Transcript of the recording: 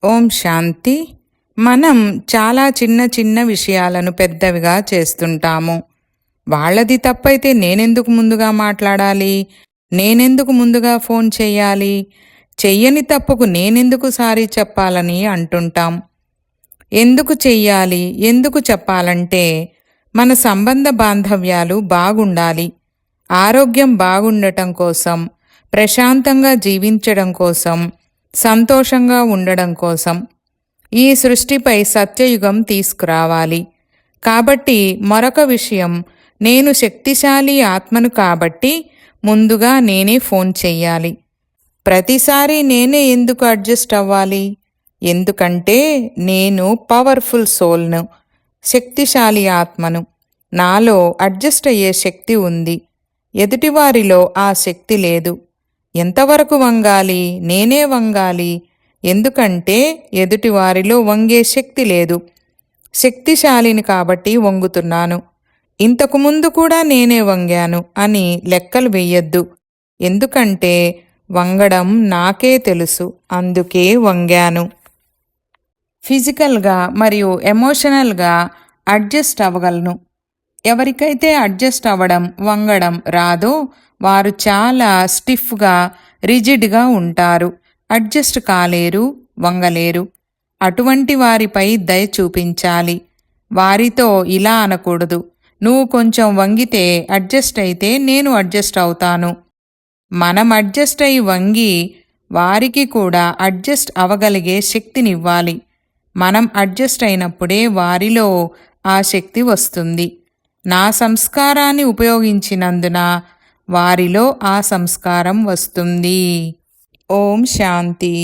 ఓం శాంతి. మనం చాలా చిన్న చిన్న విషయాలను పెద్దవిగా చేస్తుంటాము. వాళ్ళది తప్పైతే నేనెందుకు ముందుగా మాట్లాడాలి? నేనెందుకు ముందుగా ఫోన్ చెయ్యాలి? చెయ్యని తప్పుకు నేనెందుకు సారీ చెప్పాలని అంటుంటాం. ఎందుకు చెయ్యాలి? ఎందుకు చెప్పాలంటే మన సంబంధ బాంధవ్యాలు బాగుండాలి. ఆరోగ్యం బాగుండటం కోసం, ప్రశాంతంగా జీవించడం కోసం, సంతోషంగా ఉండడం కోసం ఈ సృష్టిపై సత్యయుగం తీసుకురావాలి. కాబట్టి మరొక విషయం, నేను శక్తిశాలి ఆత్మను కాబట్టి ముందుగా నేనే ఫోన్ చెయ్యాలి. ప్రతిసారి నేనే ఎందుకు అడ్జస్ట్ అవ్వాలి? ఎందుకంటే నేను పవర్ఫుల్ సోల్ను, శక్తిశాలి ఆత్మను. నాలో అడ్జస్ట్ అయ్యే శక్తి ఉంది. ఎదుటివారిలో ఆ శక్తి లేదు. ఎంతవరకు వంగాలి? నేనే వంగాలి. ఎందుకంటే ఎదుటివారిలో వంగే శక్తి లేదు. శక్తిశాలిని కాబట్టి వంగుతున్నాను. ఇంతకుముందు కూడా నేనే వంగాను అని లెక్కలు వెయ్యొద్దు. ఎందుకంటే వంగడం నాకే తెలుసు, అందుకే వంగాను. ఫిజికల్గా మరియు ఎమోషనల్గా అడ్జస్ట్ అవ్వగలను. ఎవరికైతే అడ్జస్ట్ అవ్వడం, వంగడం రాదో వారు చాలా స్టిఫ్గా, రిజిడ్గా ఉంటారు. అడ్జస్ట్ కాలేరు, వంగలేరు. అటువంటి వారిపై దయ చూపించాలి. వారితో ఇలా అనకూడదు, నువ్వు కొంచెం వంగితే అడ్జస్ట్ అయితే నేను అడ్జస్ట్ అవుతాను. మనం అడ్జస్ట్ అయి వంగి వారికి కూడా అడ్జస్ట్ అవ్వగలిగే శక్తినివ్వాలి. మనం అడ్జస్ట్ అయినప్పుడే వారిలో ఆ శక్తి వస్తుంది. నా సంస్కారాన్ని ఉపయోగించినందున వారిలో ఆ సంస్కారం వస్తుంది. ఓం శాంతి.